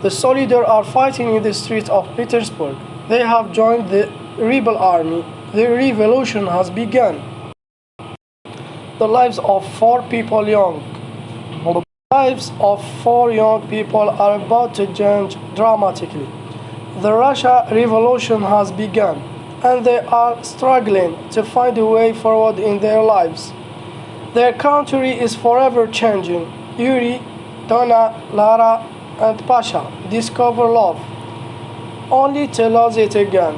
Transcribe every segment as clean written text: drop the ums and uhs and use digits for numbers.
The soldiers are fighting in the streets of Petersburg. They have joined the rebel army. The revolution has begun. The lives of four people young. The lives of four young people are about to change dramatically. The Russia Revolution has begun, and they are struggling to find a way forward in their lives. Their country is forever changing. Yuri, Donna, Lara, and Pasha discover love, only to lose it again.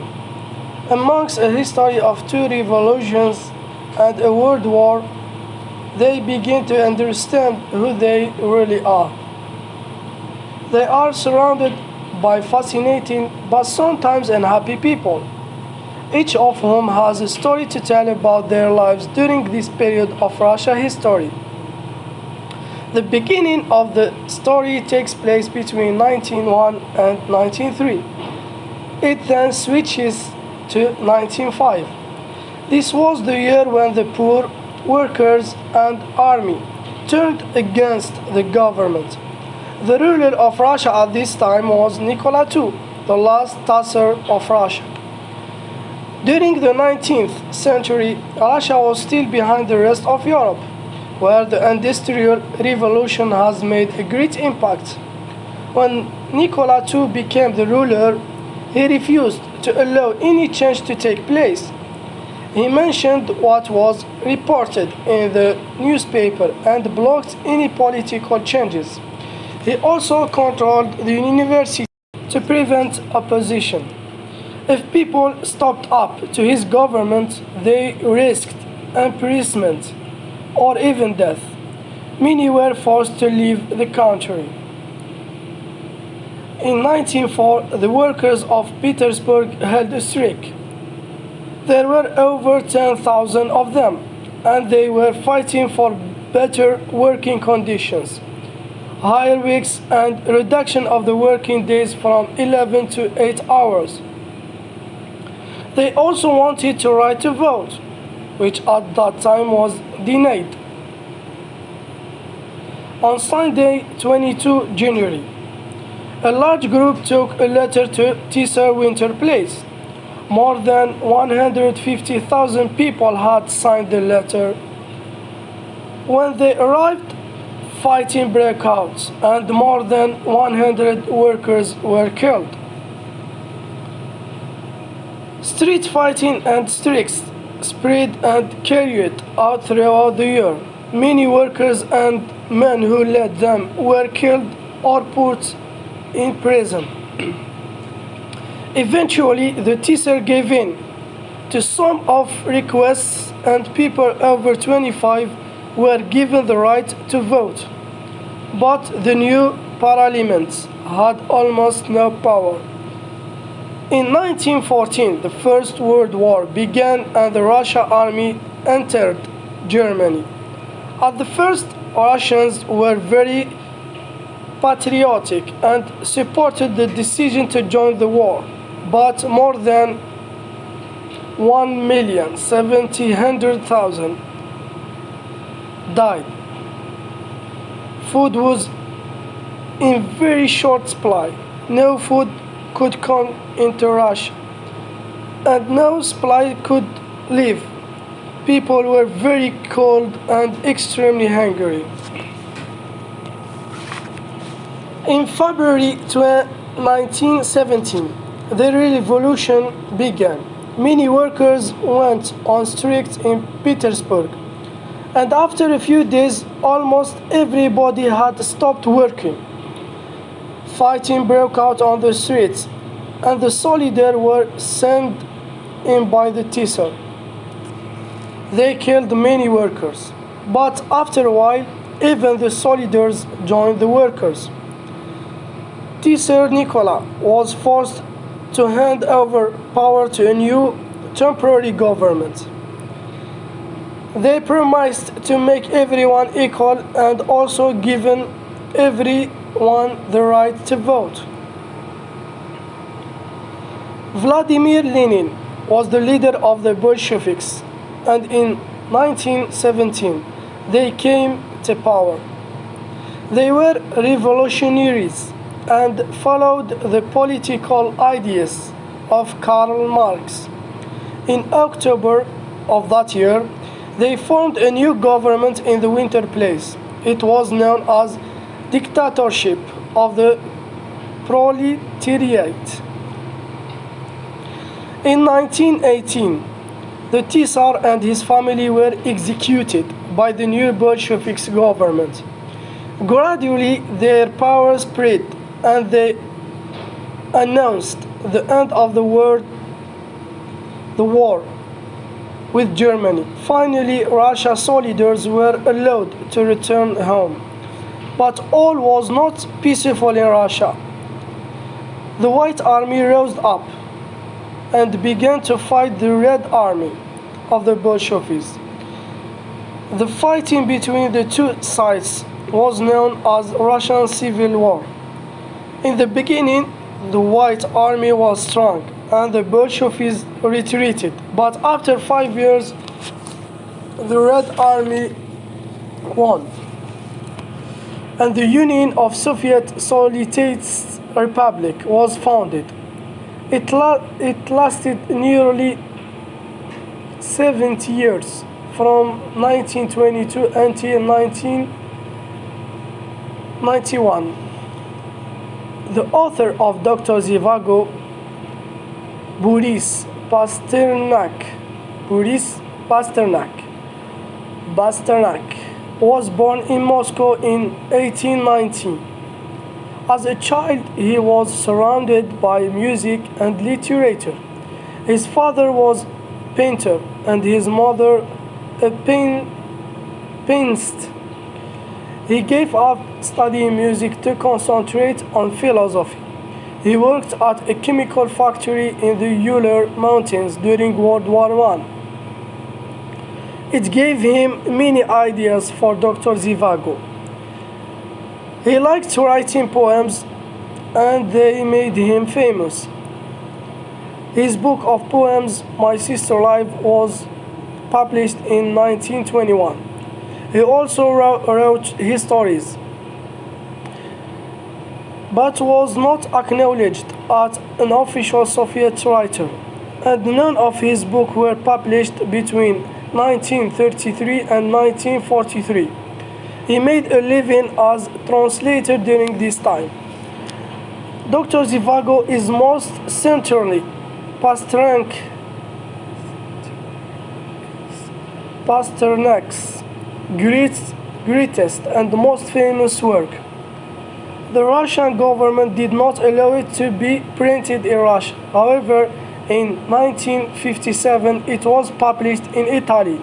Amongst a history of two revolutions and a world war, they begin to understand who they really are. They are surrounded by fascinating but sometimes unhappy people, each of whom has a story to tell about their lives during this period of Russia history. The beginning of the story takes place between 1901 and 1903. It then switches to 1905. This was the year when the poor, workers, and army turned against the government. The ruler of Russia at this time was Nicholas II, the last Tsar of Russia. During the 19th century, Russia was still behind the rest of Europe, where the Industrial Revolution has made a great impact. When Nicholas II became the ruler, he refused to allow any change to take place. He mentioned what was reported in the newspaper and blocked any political changes. He also controlled the university to prevent opposition. If people stood up to his government, they risked imprisonment or even death. Many were forced to leave the country. In 1904, the workers of Petersburg held a strike. There were over 10,000 of them, and they were fighting for better working conditions, higher wages, and reduction of the working days from 11 to 8 hours. They also wanted the right to vote, which at that time was denied. On Sunday, 22 January, a large group took a letter to Tsar Winter Place. More than 150,000 people had signed the letter. When they arrived, fighting broke out, and more than 100 workers were killed. Street fighting and strikes spread and carried out throughout the year. Many workers and men who led them were killed or put in prison. Eventually, the Tsar gave in to some of requests, and people over 25 were given the right to vote. But the new parliament had almost no power. In 1914, the First World War began and the Russian army entered Germany. At the first, Russians were very patriotic and supported the decision to join the war, but more than 1,700,000 died. Food was in very short supply. No food could come into Russia, and no supply could leave. People were very cold and extremely hungry. In February 1917, the revolution began. Many workers went on strike in Petersburg, and after a few days, almost everybody had stopped working. Fighting broke out on the streets, and the soldiers were sent in by the Tsar. They killed many workers, but after a while, even the soldiers joined the workers. Tsar Nicholas was forced to hand over power to a new temporary government. They promised to make everyone equal and also given everyone the right to vote. Vladimir Lenin was the leader of the Bolsheviks, and in 1917 they came to power. They were revolutionaries. and followed the political ideas of Karl Marx. In October of that year, they formed a new government in the Winter Place. It was known as Dictatorship of the Proletariat. In 1918, the Tsar and his family were executed by the new Bolshevik government. Gradually, their power spread, and they announced the end of the war with Germany. Finally, Russia's soldiers were allowed to return home. But all was not peaceful in Russia. The White Army rose up and began to fight the Red Army of the Bolsheviks. The fighting between the two sides was known as Russian Civil War. In the beginning, the White Army was strong and the Bolsheviks retreated. But after 5 years, the Red Army won, and the Union of Soviet Socialist Republic was founded. It lasted nearly 70 years, from 1922 until 1991. The author of Dr. Zhivago, Boris Pasternak was born in Moscow in 1819. As a child, he was surrounded by music and literature. His father was a painter and his mother a pianist. He gave up studying music to concentrate on philosophy. He worked at a chemical factory in the Ural Mountains during World War I. It gave him many ideas for Dr. Zhivago. He liked writing poems, and they made him famous. His book of poems, My Sister Life, was published in 1921. He also wrote his stories, but was not acknowledged as an official Soviet writer, and none of his books were published between 1933 and 1943. He made a living as translator during this time. Dr. Zhivago is most certainly Pasternak's greatest and most famous work. The Russian government did not allow it to be printed in Russia. However, in 1957 it was published in Italy,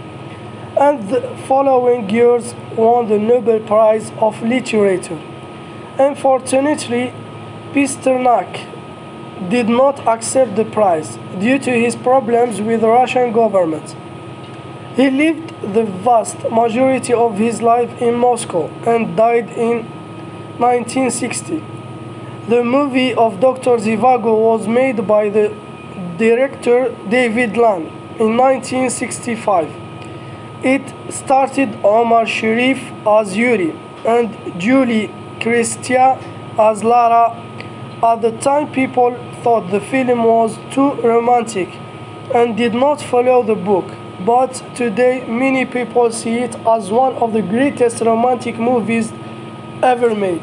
and the following years won the Nobel Prize of Literature. Unfortunately, Pasternak did not accept the prize due to his problems with the Russian government. He lived the vast majority of his life in Moscow and died in 1960. The movie of Dr. Zhivago was made by the director David Land in 1965. It started Omar Sharif as Yuri and Julie Christia as Lara. At the time, people thought the film was too romantic and did not follow the book. But today, many people see it as one of the greatest romantic movies ever made.